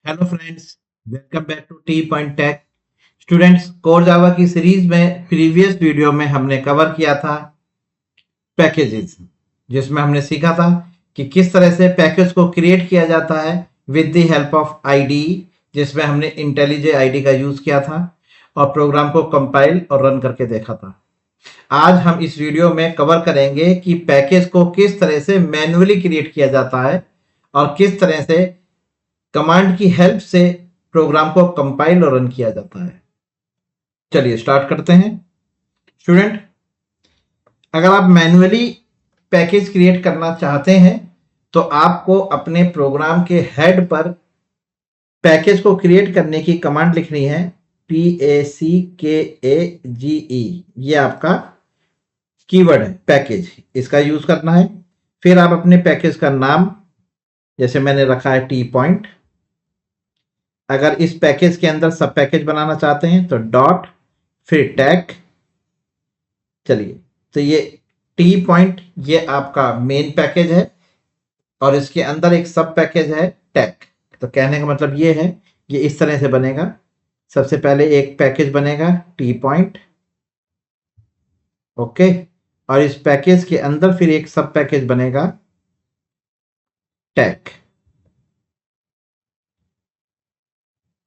Hello friends, welcome back to T point tech. Students, core Java की series में previous video में हमने cover किया था पैकेजेस, जिसमें हमने सीखा था कि किस तरह से पैकेज को क्रिएट किया जाता है with the help of ID, जिसमें हमने इंटेलिजे आईडी का यूज किया था और प्रोग्राम को कंपाइल और रन करके देखा था। आज हम इस वीडियो में कवर करेंगे कि पैकेज को किस तरह से मैन्युअली क्रिएट किया जाता है और किस तरह से कमांड की हेल्प से प्रोग्राम को कंपाइल और रन किया जाता है। चलिए स्टार्ट करते हैं। स्टूडेंट, अगर आप मैन्युअली पैकेज क्रिएट करना चाहते हैं तो आपको अपने प्रोग्राम के हेड पर पैकेज को क्रिएट करने की कमांड लिखनी है, PACKAGE। ये आपका कीवर्ड है पैकेज, इसका यूज करना है। फिर आप अपने पैकेज का नाम, जैसे मैंने रखा है टी पॉइंट। अगर इस पैकेज के अंदर सब पैकेज बनाना चाहते हैं तो डॉट फिर टैग। चलिए, तो ये टी पॉइंट ये आपका मेन पैकेज है और इसके अंदर एक सब पैकेज है टैग। तो कहने का मतलब ये है, ये इस तरह से बनेगा। सबसे पहले एक पैकेज बनेगा टी पॉइंट, ओके, और इस पैकेज के अंदर फिर एक सब पैकेज बनेगा टैग।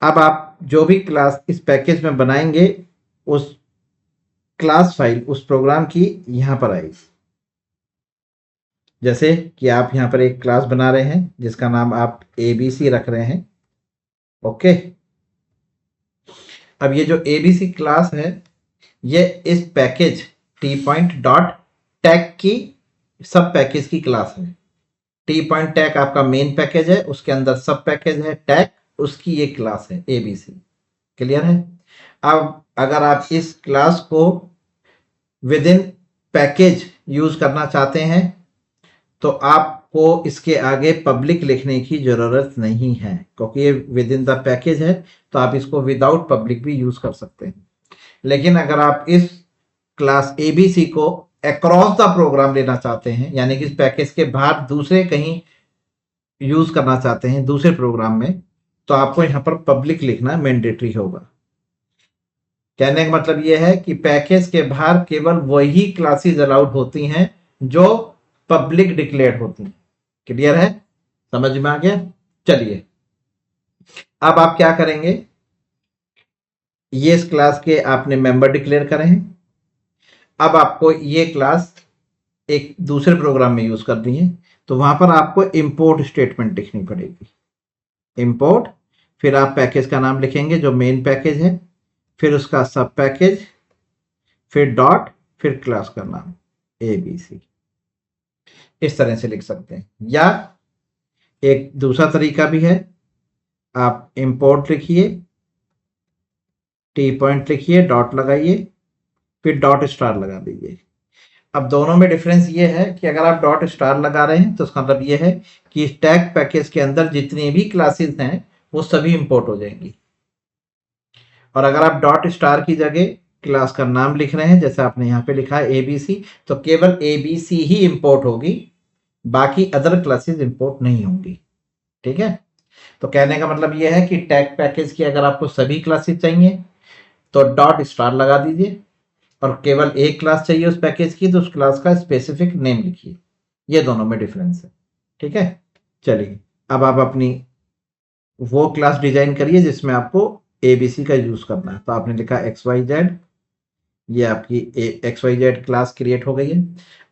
अब आप जो भी क्लास इस पैकेज में बनाएंगे उस क्लास फाइल उस प्रोग्राम की यहां पर आएगी। जैसे कि आप यहां पर एक क्लास बना रहे हैं जिसका नाम आप ABC रख रहे हैं, ओके। अब ये जो ABC क्लास है ये इस package T point dot tag की सब पैकेज की क्लास है। टी पॉइंट टैग आपका मेन पैकेज है, उसके अंदर सब पैकेज है टैग, उसकी ये क्लास है ABC। क्लियर है? अब अगर आप इस क्लास को विद इन पैकेज यूज करना चाहते हैं तो आपको इसके आगे पब्लिक लिखने की जरूरत नहीं है, क्योंकि ये विद इन द पैकेज है तो आप इसको विदाउट पब्लिक भी यूज कर सकते हैं। लेकिन अगर आप इस क्लास ABC को अक्रॉस द प्रोग्राम लेना चाहते हैं, यानी कि इस पैकेज के बाहर दूसरे कहीं यूज करना चाहते हैं दूसरे प्रोग्राम में, तो आपको यहां पर पब्लिक लिखना मैंडेटरी होगा। कहने का मतलब यह है कि पैकेज के बाहर केवल वही क्लासेस अलाउड होती हैं जो पब्लिक डिक्लेयर्ड होती हैं। क्लियर है? समझ में आ गया? चलिए, अब आप क्या करेंगे, ये इस क्लास के आपने मेंबर डिक्लेयर करे हैं। अब आपको ये क्लास एक दूसरे प्रोग्राम में यूज करनी है, तो वहां पर आपको इंपोर्ट स्टेटमेंट लिखनी पड़ेगी। इंपोर्ट, फिर आप पैकेज का नाम लिखेंगे जो मेन पैकेज है, फिर उसका सब पैकेज, फिर डॉट, फिर क्लास का नाम ABC। इस तरह से लिख सकते हैं। या एक दूसरा तरीका भी है, आप इंपोर्ट लिखिए, टी पॉइंट लिखिए, डॉट लगाइए, फिर डॉट स्टार लगा दीजिए। अब दोनों में डिफरेंस ये है कि अगर आप डॉट स्टार लगा रहे हैं तो उसका मतलब ये है कि टैग पैकेज के अंदर जितनी भी क्लासेस हैं वो सभी इंपोर्ट हो जाएंगी। और अगर आप डॉट स्टार की जगह क्लास का नाम लिख रहे हैं, जैसे आपने यहाँ पे लिखा है ABC, तो केवल ABC ही इंपोर्ट होगी, बाकी अदर क्लासेस इंपोर्ट नहीं होंगी। ठीक है? तो कहने का मतलब यह है कि टैग पैकेज की अगर आपको सभी क्लासेस चाहिए तो डॉट स्टार लगा दीजिए, और केवल एक क्लास चाहिए उस पैकेज की तो उस क्लास का स्पेसिफिक नेम लिखिए। ये दोनों में डिफरेंस है। ठीक है? चलिए, अब आप अपनी वो क्लास डिजाइन करिए जिसमें आपको ABC का यूज करना है। तो आपने लिखा XYZ, ये आपकी XYZ क्लास क्रिएट हो गई है।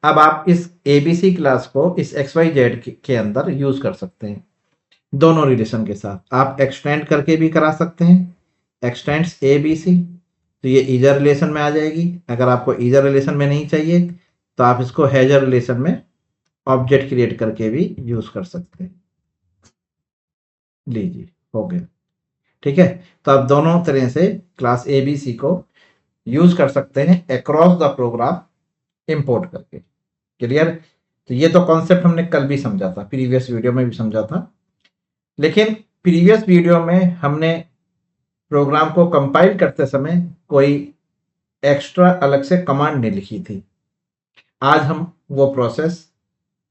अब आप इस ABC क्लास को इस XYZ के अंदर यूज कर सकते हैं दोनों रिलेशन के साथ। आप एक्सटेंड करके भी करा सकते हैं, एक्सटेंड्स ABC, तो ये ईजर रिलेशन में आ जाएगी। अगर आपको ईजर रिलेशन में नहीं चाहिए तो आप इसको हैजर रिलेशन में ऑब्जेक्ट क्रिएट करके भी यूज कर सकते हैं। लीजिए, हो गया। ठीक है? तो आप दोनों तरह से क्लास ABC को यूज कर सकते हैं अक्रॉस द प्रोग्राम इंपोर्ट करके। क्लियर? तो ये तो कॉन्सेप्ट हमने कल भी समझा था, प्रीवियस वीडियो में भी समझा था। लेकिन प्रीवियस वीडियो में हमने प्रोग्राम को कंपाइल करते समय कोई एक्स्ट्रा अलग से कमांड नहीं लिखी थी। आज हम वो प्रोसेस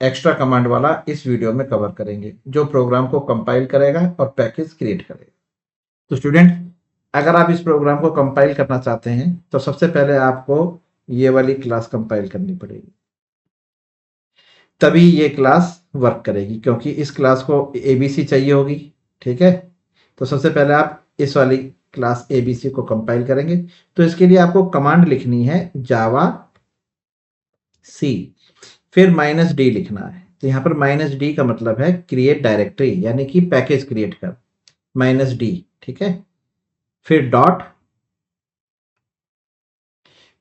एक्स्ट्रा कमांड वाला इस वीडियो में कवर करेंगे, जो प्रोग्राम को कंपाइल करेगा और पैकेज क्रिएट करेगा। तो स्टूडेंट, अगर आप इस प्रोग्राम को कंपाइल करना चाहते हैं तो सबसे पहले आपको ये वाली क्लास कंपाइल करनी पड़ेगी, तभी ये क्लास वर्क करेगी, क्योंकि इस क्लास को एबीसी चाहिए होगी। ठीक है, तो सबसे पहले आप इस वाली क्लास एबीसी को कंपाइल करेंगे। तो इसके लिए आपको कमांड लिखनी है जावा सी, फिर -d लिखना है। तो यहाँ पर -d का मतलब है क्रिएट डायरेक्टरी, यानी कि पैकेज क्रिएट कर, -d। ठीक है, फिर डॉट,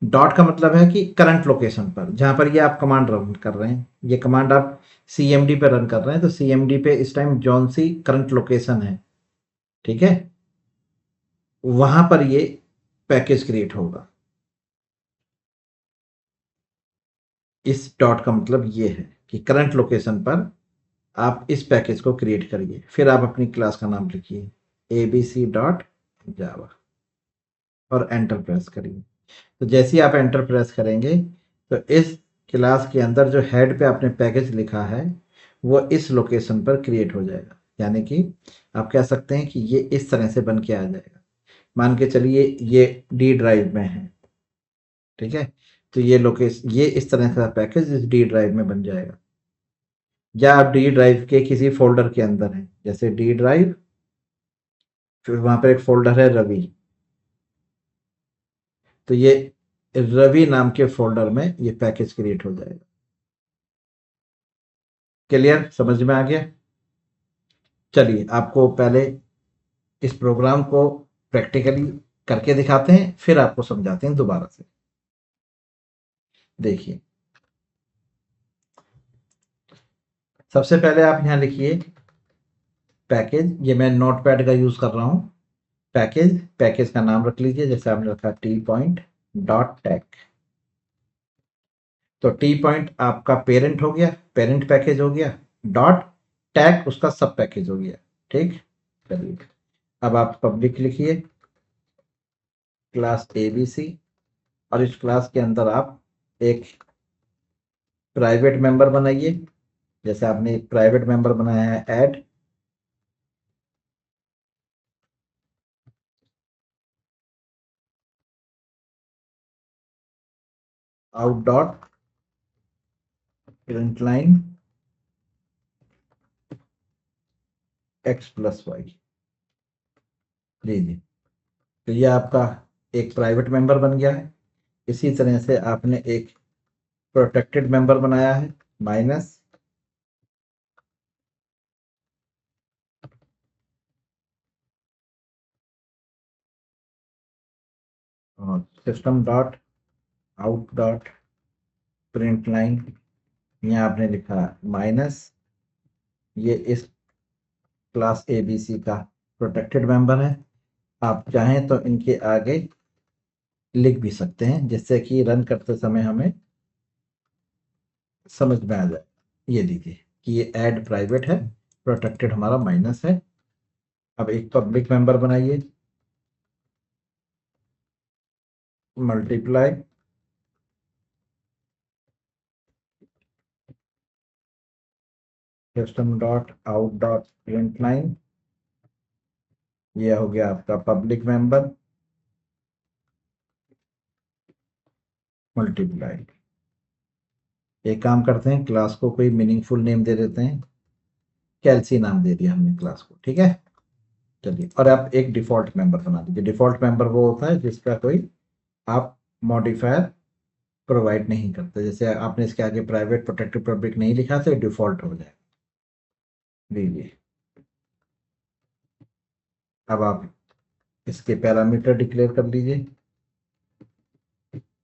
डॉट का मतलब है कि करंट लोकेशन पर, जहां पर ये आप कमांड रन कर रहे हैं, ये कमांड आप सीएमडी पे रन कर रहे हैं, तो सीएमडी पे इस टाइम जौन सी करंट लोकेशन है, ठीक है, वहां पर ये पैकेज क्रिएट होगा। इस डॉट का मतलब ये है कि करंट लोकेशन पर आप इस पैकेज को क्रिएट करिए। फिर आप अपनी क्लास का नाम लिखिए abc.java और एंटर प्रेस करिए। तो जैसे ही आप एंटर प्रेस करेंगे तो इस क्लास के अंदर जो हेड पे आपने पैकेज लिखा है वो इस लोकेशन पर क्रिएट हो जाएगा, यानी कि आप कह सकते हैं कि ये इस तरह से बन के आ जाएगा। मान के चलिए ये डी ड्राइव में है, ठीक है, तो ये लोकेशन, ये इस तरह का पैकेज इस डी ड्राइव में बन जाएगा। या आप डी ड्राइव के किसी फोल्डर के अंदर हैं, जैसे डी ड्राइव, फिर वहां पर एक फोल्डर है रवि, तो ये रवि नाम के फोल्डर में ये पैकेज क्रिएट हो जाएगा। क्लियर, समझ में आ गया? चलिए आपको पहले इस प्रोग्राम को प्रैक्टिकली करके दिखाते हैं, फिर आपको समझाते हैं दोबारा से। देखिए, सबसे पहले आप यहां लिखिए पैकेज, ये मैं नोटपैड का यूज कर रहा हूं। पैकेज, पैकेज का नाम रख लीजिए, जैसे आपने रखा टी पॉइंट डॉट टैक। तो टी पॉइंट आपका पेरेंट हो गया, पेरेंट पैकेज हो गया, डॉट टैग उसका सब पैकेज हो गया। ठीक, चलिए अब आप पब्लिक लिखिए क्लास एबीसी, और इस क्लास के अंदर आप एक प्राइवेट मेंबर बनाइए, जैसे आपने एक प्राइवेट मेंबर बनाया है add, out dot print line x+y लीजिए। तो ये आपका एक प्राइवेट मेंबर बन गया है। इसी तरह से आपने एक प्रोटेक्टेड मेंबर बनाया है, माइनस और system dot out dot print line, यहाँ आपने लिखा माइनस, ये इस क्लास एबीसी का प्रोटेक्टेड मेंबर है। आप चाहें तो इनके आगे लिख भी सकते हैं, जिससे कि रन करते समय हमें समझ में आ जाए। ये देखिए कि ये ऐड प्राइवेट है, प्रोटेक्टेड हमारा माइनस है। अब एक पब्लिक मेंबर बनाइए, multiply system dot out dot print line, ये हो गया आपका पब्लिक मेंबर, मल्टीप्लाई। एक काम करते हैं, क्लास को कोई मीनिंगफुल नेम दे देते हैं, कैल्सी नाम दे दिया हमने क्लास को। ठीक है, चलिए, और आप एक डिफॉल्ट मेंबर बना दीजिए। डिफॉल्ट मेंबर वो होता है जिसका कोई आप मॉडिफायर प्रोवाइड नहीं करते, जैसे आपने इसके आगे प्राइवेट प्रोटेक्टेड पब्लिक नहीं लिखा तो डिफॉल्ट हो जाए। लीजिए, अब आप इसके पैरामीटर डिक्लेयर कर लीजिए,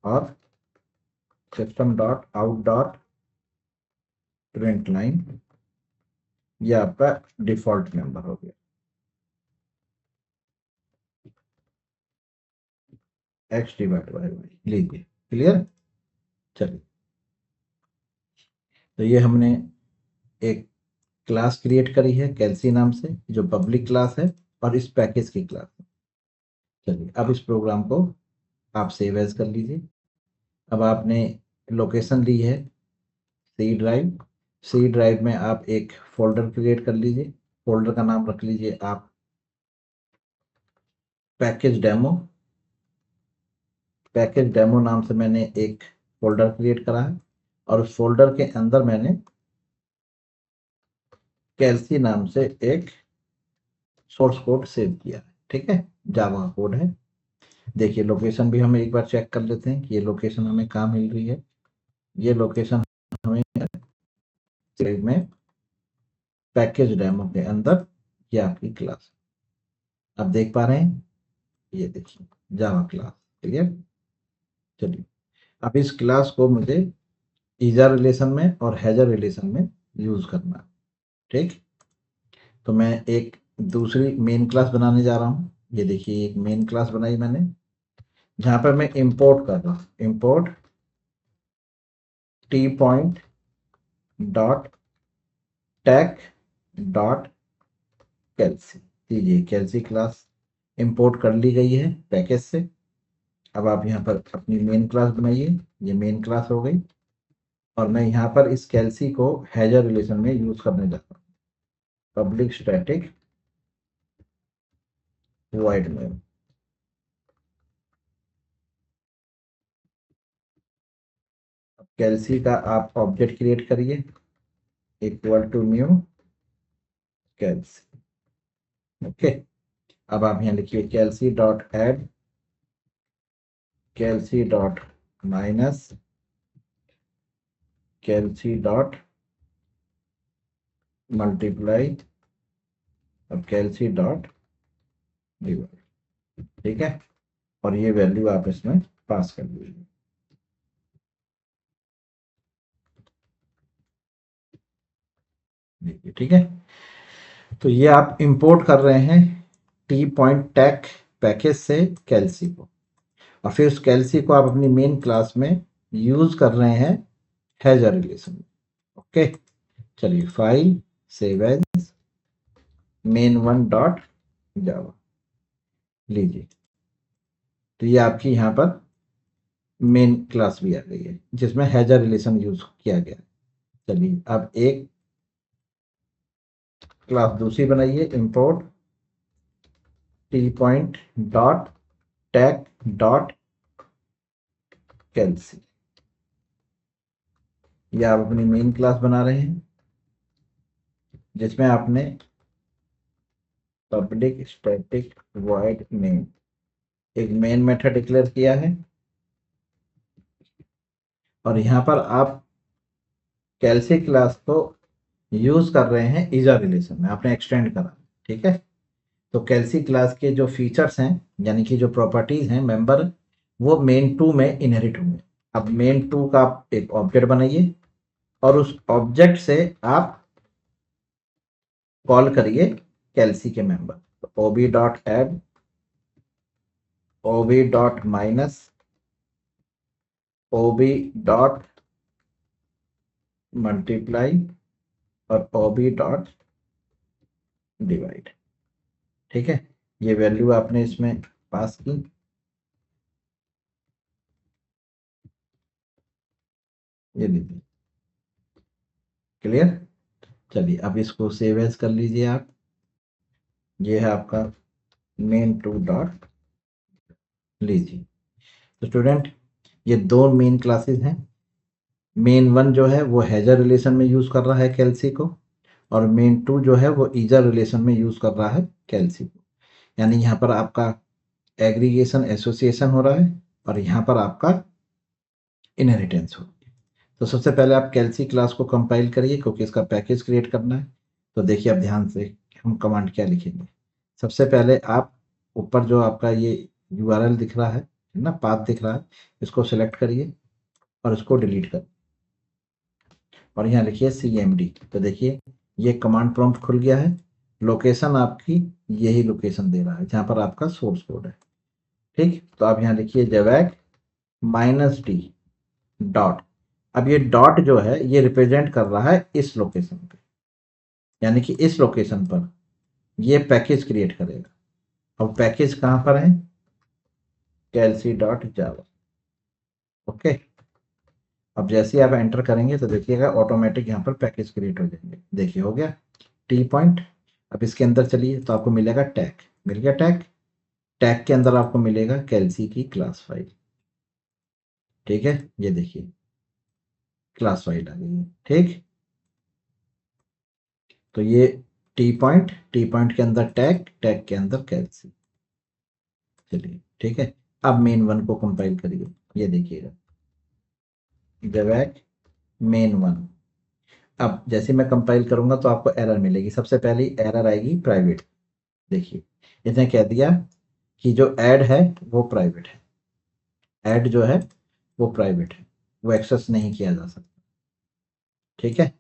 और system dot out dot print line, ये आपका डिफॉल्ट मेंबर हो गया, x/y। लीजिए, क्लियर। चलिए, तो ये हमने एक क्लास क्रिएट करी है कैल्सी नाम से, जो पब्लिक क्लास है और इस पैकेज की क्लास है। चलिए, अब इस प्रोग्राम को आप सेव एज कर लीजिए। अब आपने लोकेशन ली है सी ड्राइव, सी ड्राइव में आप एक फोल्डर क्रिएट कर लीजिए। फोल्डर का नाम रख लीजिए आप पैकेज डेमो। पैकेज डेमो नाम से मैंने एक फोल्डर क्रिएट करा है और उस फोल्डर के अंदर मैंने कैल्सी नाम से एक सोर्स कोड सेव किया है। ठीक है, जावा का कोड है। देखिए लोकेशन भी हम एक बार चेक कर लेते हैं कि ये लोकेशन हमें कहाँ मिल रही है। ये लोकेशन हमें में पैकेज डेमो के अंदर ये आपकी क्लास आप देख पा रहे हैं। ये देखिए जावा क्लास। क्लियर। चलिए अब इस क्लास को मुझे ईजा रिलेशन में और हैजर रिलेशन में यूज करना है। ठीक, तो मैं एक दूसरी मेन क्लास बनाने जा रहा हूँ। ये देखिए एक मेन क्लास बनाई मैंने, जहां पर मैं इंपोर्ट कर रहा हूँ। Import T point dot tag dot कैल्सी। लीजिए कैल्सी क्लास इंपोर्ट कर ली गई है पैकेज से। अब आप यहाँ पर अपनी मेन क्लास बनाइए। ये मेन क्लास हो गई और मैं यहाँ पर इस कैल्सी को हैजर रिलेशन में यूज करने जा रहा हूँ। पब्लिक स्टैटिक वॉइड में कैल्सी का आप ऑब्जेक्ट क्रिएट करिए equal to new calci. Okay, अब आप यहाँ लिखिए calci dot add calci dot minus calci dot multiply अब कैल्सी डॉट डिवाइड। ठीक है, और ये वैल्यू आप इसमें पास कर दीजिए। देखिए ठीक है, तो ये आप इंपोर्ट कर रहे हैं टी पॉइंट टैग पैकेज से कैल्सी को और फिर उस कैल्सी को आप अपनी मेन क्लास में यूज कर रहे हैं हैजर रिलेशन में। ओके, चलिए file save as main one dot Java लीजिए। तो ये आपकी यहाँ पर मेन क्लास भी आ गई है जिसमें हैजर रिलेशन यूज किया गया। चलिए अब एक क्लास दूसरी बनाइए। Import T point dot tag dot कैल्सी। ये आप अपनी मेन क्लास बना रहे हैं जिसमें आपने पब्लिक स्टैटिक वॉइड मेन एक मेन मेथड डिक्लेयर किया है और यहाँ पर आप कैल्सी क्लास को यूज कर रहे हैं ईजा रिलेशन में, आपने एक्सटेंड करा। ठीक है, तो कैल्सी क्लास के जो फीचर्स हैं यानी कि जो प्रॉपर्टीज हैं मेंबर वो मेन टू में इनहेरिट होंगे। अब मेन टू का आप एक ऑब्जेक्ट बनाइए और उस ऑब्जेक्ट से आप कॉल करिए कैल्सी के मेंबर। ओबी डॉट एड ओबी डॉट माइनस ओबी डॉट मल्टीप्लाई और ओबी डॉट डिवाइड। ठीक है, ये वैल्यू आपने इसमें पास की। ये लीजिए। क्लियर। चलिए अब इसको सेव एज कर लीजिए आप। ये है आपका मेन टू डॉट। लीजिए तो स्टूडेंट ये दो मेन क्लासेस हैं। मेन वन जो है वो हैजर रिलेशन में यूज कर रहा है कैल्सी को और मेन टू जो है वो ईजा रिलेशन में यूज कर रहा है कैल्सी को। यानी यहाँ पर आपका एग्रीगेशन एसोसिएशन हो रहा है और यहाँ पर आपका इनहेरिटेंस हो। तो सबसे पहले आप कैल्सी क्लास को कंपाइल करिए क्योंकि इसका पैकेज क्रिएट करना है। तो देखिए अब ध्यान से हम कमांड क्या लिखेंगे। सबसे पहले आप ऊपर जो आपका ये यूआरएल दिख रहा है ना, पाथ दिख रहा है, इसको सिलेक्ट करिए और इसको डिलीट कर और यहाँ लिखिए cmd। तो देखिए ये कमांड प्रॉम्प्ट खुल गया है। लोकेशन आपकी यही लोकेशन दे रहा है जहाँ पर आपका सोर्स कोड है। ठीक, तो आप यहाँ लिखिए जवैक -d डॉट। अब ये डॉट जो है ये रिप्रेजेंट कर रहा है इस लोकेशन पे, यानी कि इस लोकेशन पर ये पैकेज क्रिएट करेगा। अब पैकेज कहाँ पर है? कैल्सी डॉट जावा। ओके, अब जैसे ही आप एंटर करेंगे तो देखिएगा ऑटोमेटिक यहाँ पर पैकेज क्रिएट हो जाएंगे। देखिए हो गया टी पॉइंट। अब इसके अंदर चलिए तो आपको मिलेगा टैग, मिल गया टैग। टैग के अंदर आपको मिलेगा कैल्सी की क्लास फाइल। ठीक है, ये देखिए क्लास फाइल आ गई है। ठीक, तो ये टी पॉइंट, टी पॉइंट के अंदर टैग, टैग के अंदर कैल्सी। चलिए ठीक है, अब मेन वन को कंपाइल करिए। ये देखिएगा जवैक मेन वन। अब जैसे मैं कंपाइल करूंगा तो आपको एरर मिलेगी। सबसे पहली एरर आएगी प्राइवेट। देखिए इसने कह दिया कि जो ऐड है वो प्राइवेट है, ऐड जो है वो प्राइवेट है, वो एक्सेस नहीं किया जा सकता। ठीक है,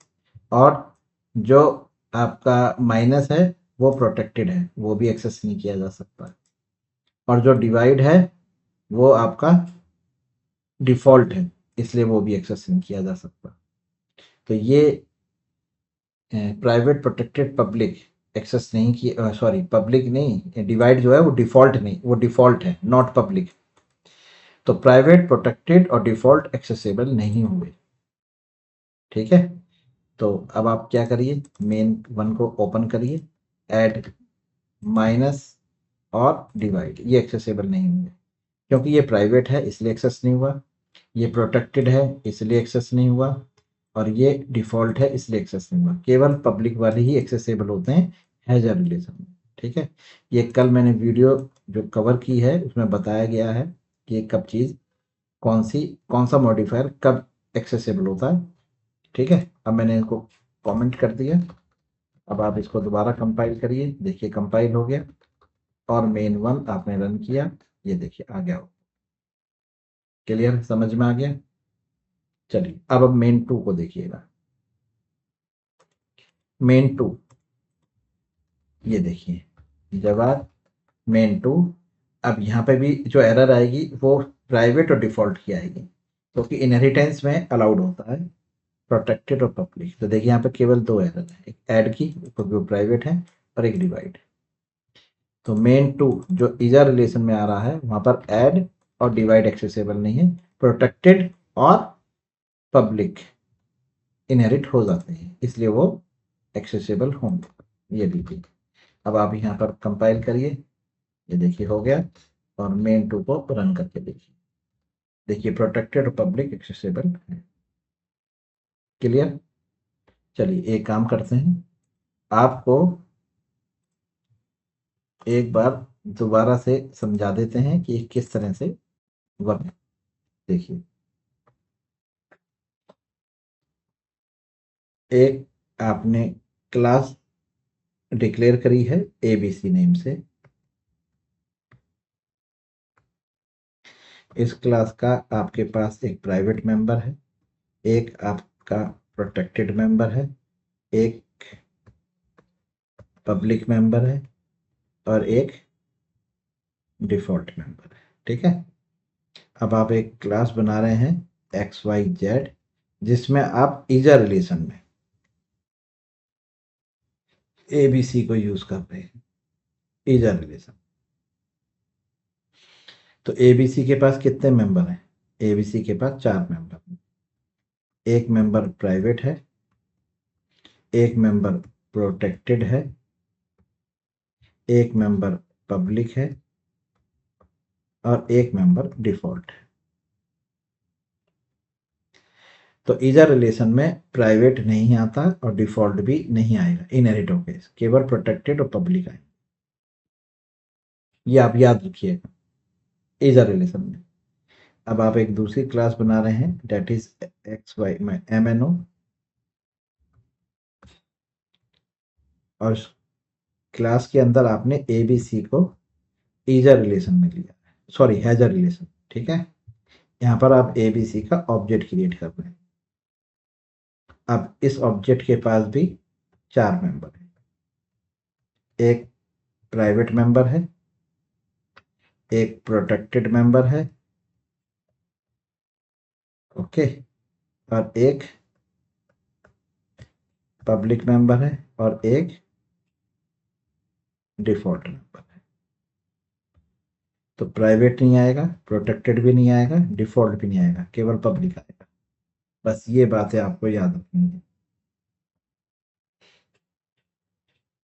और जो आपका माइनस है वो प्रोटेक्टेड है, वो भी एक्सेस नहीं किया जा सकता। और जो डिवाइड है वो आपका डिफॉल्ट है, इसलिए वो भी एक्सेस नहीं किया जा सकता। तो ये प्राइवेट, प्रोटेक्टेड, पब्लिक एक्सेस नहीं किया, सॉरी पब्लिक नहीं, डिवाइड जो है वो डिफॉल्ट नहीं, वो डिफॉल्ट है, नॉट पब्लिक। तो प्राइवेट, प्रोटेक्टेड और डिफॉल्ट एक्सेसिबल नहीं हुए। ठीक है, तो अब आप क्या करिए, मेन वन को ओपन करिए, ऐड माइनस और डिवाइड, ये एक्सेसिबल नहीं हुए क्योंकि ये प्राइवेट है इसलिए एक्सेस नहीं हुआ, ये प्रोटेक्टेड है इसलिए एक्सेस नहीं हुआ, और ये डिफॉल्ट है इसलिए एक्सेस नहीं हुआ। केवल पब्लिक वाले ही एक्सेसिबल होते हैं हैजर रिलेशन में। ठीक है, ये कल मैंने वीडियो जो कवर की है उसमें बताया गया है कि कब चीज़ कौन सा मॉडिफायर कब एक्सेसिबल होता है। ठीक है, अब मैंने इसको कमेंट कर दिया। अब आप इसको दोबारा कंपाइल करिए। देखिए कंपाइल हो गया और मेन वन आपने रन किया, ये देखिए आ गया। क्लियर, समझ में आ गया। चलिए अब मेन टू को देखिएगा। मेन टू, ये देखिए जवाब मेन टू। अब यहाँ पे भी जो एरर आएगी वो प्राइवेट और डिफॉल्ट की आएगी, क्योंकि इनहेरिटेंस में अलाउड होता है प्रोटेक्टेड और पब्लिक। तो देखिए यहाँ पे केवल दो एरर है, एक ऐड की क्योंकि वो प्राइवेट है, और एक डिवाइड। तो मेन टू जो ईजर रिलेशन में आ रहा है वहां पर ऐड और डिवाइड एक्सेसिबल नहीं है, प्रोटेक्टेड और पब्लिक इनहेरिट हो जाते हैं, इसलिए वो एक्सेसिबल होंगे। ये लीजिए, अब आप यहाँ पर कंपाइल करिए, ये देखिए हो गया। और मेन टू को रन करके देखिए, देखिए प्रोटेक्टेड और पब्लिक एक्सेसिबल है। क्लियर। चलिए एक काम करते हैं, आपको एक बार दोबारा से समझा देते हैं कि किस तरह से वर्क। देखिए एक आपने क्लास डिक्लेयर करी है एबीसी नेम से। इस क्लास का आपके पास एक प्राइवेट मेंबर है, एक आपका प्रोटेक्टेड मेंबर है, एक पब्लिक मेंबर है और एक डिफॉल्ट मेंबर है। ठीक है, अब आप एक क्लास बना रहे हैं एक्स वाई जेड, जिसमें आप ईजर रिलेशन में एबीसी को यूज कर रहे हैं, ईजर रिलेशन। तो एबीसी के पास कितने मेंबर हैं? एबीसी के पास 4 मेंबर हैं। एक मेंबर प्राइवेट है, एक मेंबर प्रोटेक्टेड है, एक मेंबर पब्लिक है और एक मेंबर डिफॉल्ट है। तो ईजर रिलेशन में प्राइवेट नहीं आता और डिफॉल्ट भी नहीं आएगा इनहेरिट होके, केवल प्रोटेक्टेड और पब्लिक आएगा। ये आप याद रखिएगा ईजर रिलेशन में। अब आप एक दूसरी क्लास बना रहे हैं डेट इज एक्स वाई में MNO, और क्लास के अंदर आपने ABC को ईजर रिलेशन में लिया है, सॉरी हैजर रिलेशन। ठीक है, यहाँ पर आप ABC का ऑब्जेक्ट क्रिएट कर रहे हैं। अब इस ऑब्जेक्ट के पास भी 4 मेंबर हैं, एक प्राइवेट मेंबर है, एक प्रोटेक्टेड मेंबर है, ओके, और एक पब्लिक मेंबर है और एक डिफॉल्ट मेंबर है। तो प्राइवेट नहीं आएगा, प्रोटेक्टेड भी नहीं आएगा, डिफॉल्ट भी नहीं आएगा, केवल पब्लिक आएगा। बस ये बातें आपको याद रखनी है।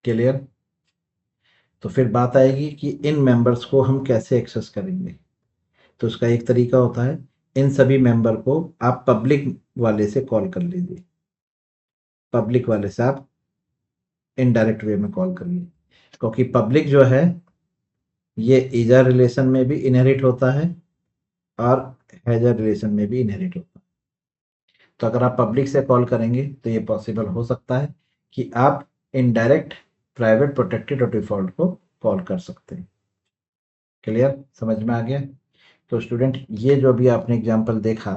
क्लियर? तो फिर बात आएगी कि इन मेंबर्स को हम कैसे एक्सेस करेंगे। तो उसका एक तरीका होता है, इन सभी मेंबर को आप पब्लिक वाले से कॉल कर लीजिए। पब्लिक वाले से आप इनडायरेक्ट वे में कॉल करिए, क्योंकि पब्लिक जो है ये ईजर रिलेशन में भी इनहेरिट होता है और हैजर रिलेशन में भी इनहेरिट होता है। तो अगर आप पब्लिक से कॉल करेंगे तो ये पॉसिबल हो सकता है कि आप इनडायरेक्ट प्राइवेट प्रोटेक्टेड और डिफॉल्ट को कॉल कर सकते हैं। क्लियर? समझ में आ गया? तो स्टूडेंट ये जो भी आपने एग्जांपल देखा,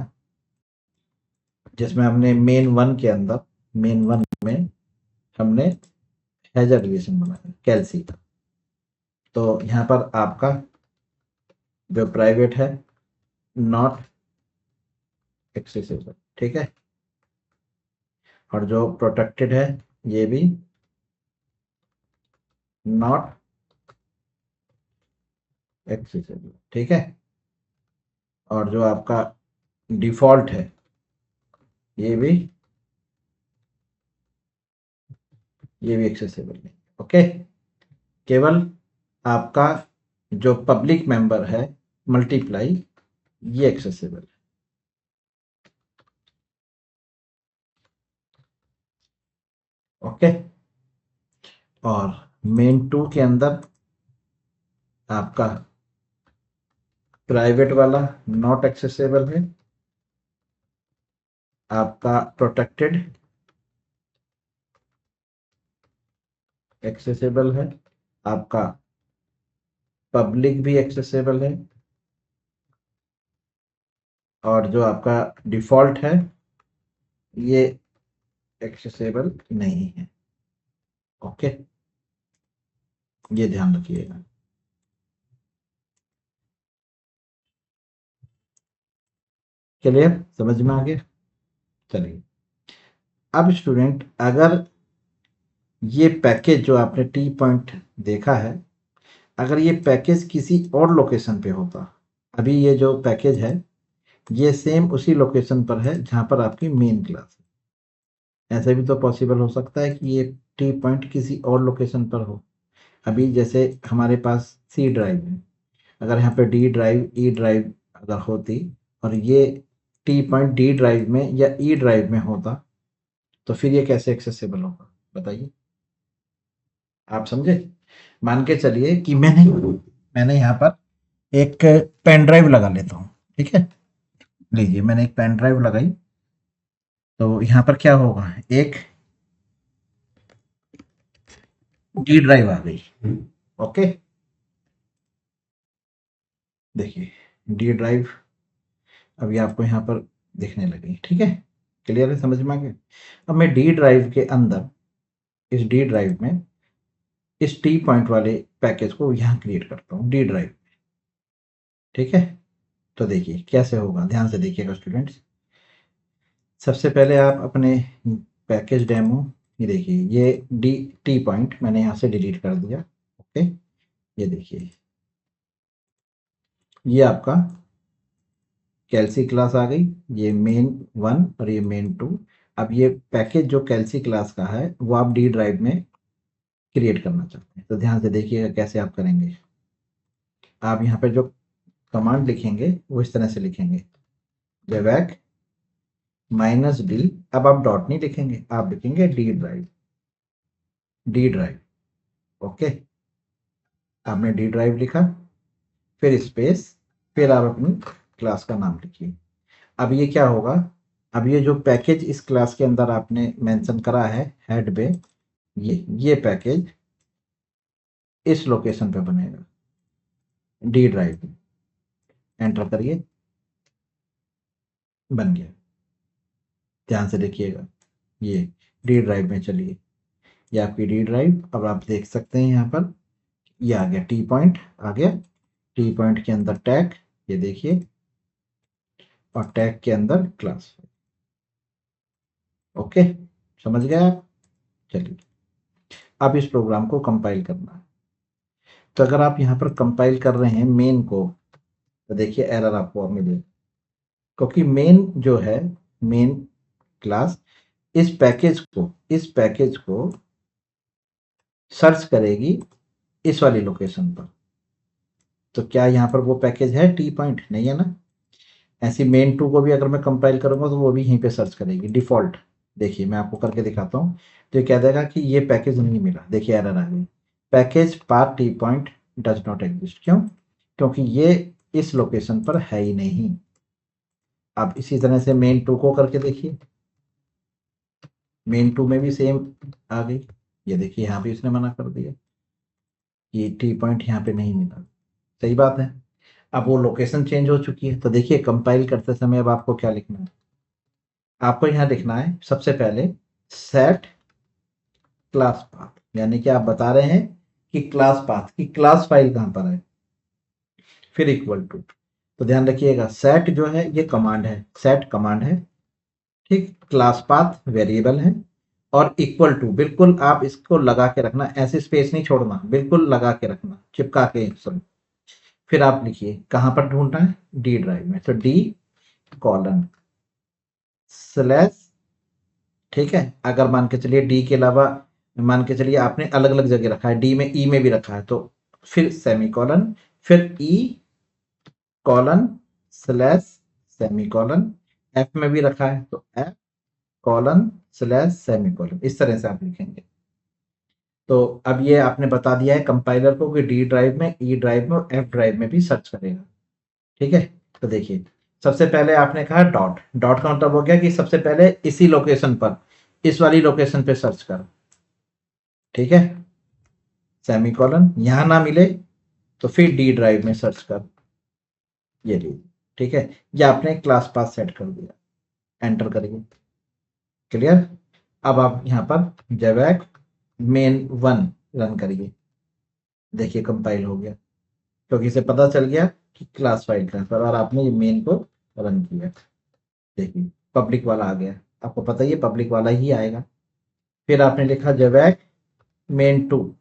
जिसमें हमने मेन वन में हमने हैजर रिलेशन बनाया कैल्सी का। तो यहाँ पर आपका जो प्राइवेट है नॉट एक्सेसिबल, ठीक है, और जो प्रोटेक्टेड है ये भी नॉट एक्सेसिबल, ठीक है, और जो आपका डिफॉल्ट है ये भी एक्सेसिबल नहीं। ओके, केवल आपका जो पब्लिक मेंबर है मल्टीप्लाई ये एक्सेसिबल है। ओके, और मेन टू के अंदर आपका प्राइवेट वाला नॉट एक्सेसिबल है, आपका प्रोटेक्टेड एक्सेसिबल है, आपका पब्लिक भी एक्सेसिबल है, और जो आपका डिफॉल्ट है ये एक्सेसिबल नहीं है। ओके, ये ध्यान रखिएगा। क्लियर? समझ में आ गया? चलिए, अब स्टूडेंट अगर ये पैकेज जो आपने टी पॉइंट देखा है, अगर ये पैकेज किसी और लोकेशन पे होता, अभी ये जो पैकेज है ये सेम उसी लोकेशन पर है जहां पर आपकी मेन क्लास है। ऐसा भी तो पॉसिबल हो सकता है कि ये टी पॉइंट किसी और लोकेशन पर हो। अभी जैसे हमारे पास सी ड्राइव है, अगर यहाँ पे डी ड्राइव ई ड्राइव अगर होती और ये टी पॉइंट डी ड्राइव में या ई ड्राइव में होता, तो फिर ये कैसे एक्सेसिबल होगा बताइए? आप समझे? मान के चलिए कि मैंने यहाँ पर एक पेन ड्राइव लगा लेता हूँ, ठीक है, लीजिए मैंने एक पेन ड्राइव लगाई। तो यहाँ पर क्या होगा, एक डी ड्राइव आ गई। ओके, देखिए डी ड्राइव अभी आपको यहाँ पर दिखने लगी, ठीक है, क्लियर है? समझ में आ गया? अब मैं डी ड्राइव के अंदर, इस डी ड्राइव में इस टी पॉइंट वाले पैकेज को यहाँ क्रिएट करता हूँ डी ड्राइव, ठीक है। तो देखिए कैसे होगा, ध्यान से देखिएगा स्टूडेंट्स। सबसे पहले आप अपने पैकेज डेमो, ये देखिए ये डी टी पॉइंट मैंने यहाँ से डिलीट कर दिया। ओके, ये देखिए ये आपका कैल्सी क्लास आ गई, ये मेन वन और ये मेन टू। अब ये पैकेज जो कैल्सी क्लास का है वो आप डी ड्राइव में क्रिएट करना चाहते हैं, तो ध्यान से देखिएगा कैसे आप करेंगे। आप यहाँ पे जो कमांड लिखेंगे वो इस तरह से लिखेंगे, वेवैक माइनस डी। अब आप डॉट नहीं लिखेंगे, आप लिखेंगे D drive, D drive. Okay, आपने डी ड्राइव लिखा, फिर स्पेस, फिर आप अपनी क्लास का नाम लिखिए। अब ये क्या होगा, अब ये जो पैकेज इस क्लास के अंदर आपने मेंशन करा है हेड पे, ये पैकेज इस लोकेशन पे बनेगा डी ड्राइव में। एंटर करिए, बन गया। ध्यान से देखिएगा, ये डी ड्राइव में चलिए, ये आपकी डी ड्राइव। अब आप देख सकते हैं यहाँ पर ये आ गया, टी पॉइंट आ गया, टी पॉइंट के अंदर टैग, ये देखिए, और टैग के अंदर क्लास। ओके, समझ गए आप? चलिए, अब इस प्रोग्राम को कंपाइल करना है। तो अगर आप यहाँ पर कंपाइल कर रहे हैं मेन को, तो देखिए एरर आपको मिलेगा, क्योंकि मेन जो है, मेन क्लास इस पैकेज को सर्च करेगी इस वाली लोकेशन पर। तो क्या यहाँ पर वो पैकेज है टी पॉइंट? नहीं है ना। ऐसी मेन टू को भी अगर मैं कंपाइल करूंगा तो वो भी यहीं पे सर्च करेगी डिफॉल्ट। देखिए मैं आपको करके दिखाता हूँ। तो ये कह देगा कि ये पैकेज नहीं मिला, देखिए एरर आ गई, package path T point does not exist. क्यों? क्योंकि ये इस लोकेशन पर है ही नहीं। अब इसी तरह से मेन टू को करके देखिए, मेन टू में भी सेम आ गई। ये देखिए यहाँ पे इसने मना कर दिया कि टी पॉइंट यहाँ पे नहीं मिला। सही बात है। अब वो लोकेशन चेंज हो चुकी है। तो देखिए कंपाइल करते समय अब आपको क्या लिखना है, आपको यहाँ लिखना है सबसे पहले सेट क्लास पाथ, यानी कि आप बता रहे हैं कि क्लास पाथ की क्लास फाइल कहाँ पर है, फिर इक्वल टू। तो ध्यान रखिएगा सेट जो है ये कमांड है, सेट कमांड है, ठीक। क्लास पाथ वेरिएबल है और इक्वल टू बिल्कुल आप इसको लगा के रखना, ऐसे स्पेस नहीं छोड़ना, बिल्कुल लगा के रखना, चिपका के सब। फिर आप लिखिए कहाँ पर ढूंढना है, डी ड्राइव में। तो डी कॉलन स्लैश, ठीक है। अगर मान के चलिए डी के अलावा मान के चलिए आपने अलग अलग जगह रखा है, डी में ई में भी रखा है, तो फिर सेमी कॉलन, फिर E colon slash semicolon, F में भी रखा है तो F colon slash semicolon, इस तरह से आप लिखेंगे। तो अब ये आपने बता दिया है कंपाइलर को कि डी ड्राइव में, ई ड्राइव में और एफ ड्राइव में भी सर्च करेगा, ठीक है। तो देखिए सबसे पहले आपने कहा डॉट, डॉट का मतलब हो गया कि सबसे पहले इसी लोकेशन पर, इस वाली लोकेशन पे सर्च कर, ठीक है। सेमी कॉलन, यहां ना मिले तो फिर डी ड्राइव में सर्च कर, ये लीजिए, ठीक है। ये आपने क्लास पाथ सेट कर दिया, एंटर करिए, क्लियर। अब आप यहाँ पर जैवैक मेन वन रन करिए, देखिए कंपाइल हो गया, क्योंकि इसे पता चल गया कि क्लास फाइल ट्रांसफर, और आपने ये मेन को रन किया, देखिए पब्लिक वाला आ गया, आपको पता ही है पब्लिक वाला ही आएगा। फिर आपने लिखा जैवैक मेन टू,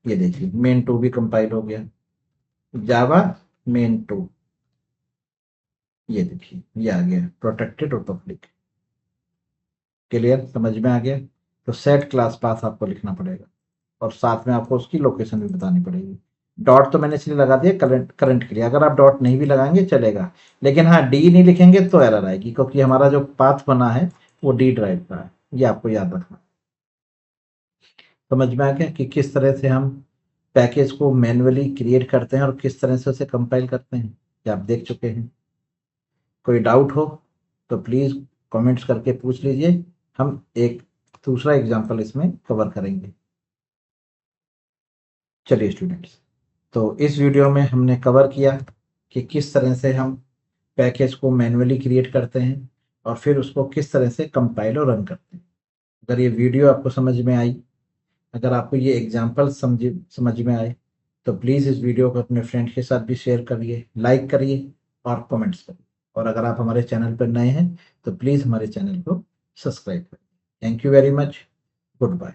ये देखिए मेन टू भी कंपाइल हो गया, जावा मेन टू, ये देखिए ये आ गया प्रोटेक्टेड और पब्लिक, क्लियर, समझ में आ गया। तो सेट क्लास पाथ आपको लिखना पड़ेगा और साथ में आपको उसकी लोकेशन भी बतानी पड़ेगी। डॉट तो मैंने इसलिए लगा दिया करंट के लिए, अगर आप डॉट नहीं भी लगाएंगे चलेगा, लेकिन हाँ डी नहीं लिखेंगे तो एरर आएगी, क्योंकि हमारा जो पाथ बना है वो डी ड्राइव का है, ये आपको याद रखना। समझ में आ गया कि किस तरह से हम पैकेज को मैन्युअली क्रिएट करते हैं और किस तरह से उसे कंपाइल करते हैं, ये आप देख चुके हैं। कोई डाउट हो तो प्लीज़ कमेंट्स करके पूछ लीजिए, हम एक दूसरा एग्जांपल इसमें कवर करेंगे। चलिए स्टूडेंट्स, तो इस वीडियो में हमने कवर किया कि किस तरह से हम पैकेज को मैन्युअली क्रिएट करते हैं और फिर उसको किस तरह से कंपाइल और रन करते हैं। अगर ये वीडियो आपको समझ में आई, अगर आपको ये एग्जांपल समझ में आए, तो प्लीज़ इस वीडियो को अपने फ्रेंड के साथ भी शेयर करिए, लाइक करिए और कमेंट्स करिए। और अगर आप हमारे चैनल पर नए हैं तो प्लीज़ हमारे चैनल को सब्सक्राइब करिए। Thank you very much, good bye.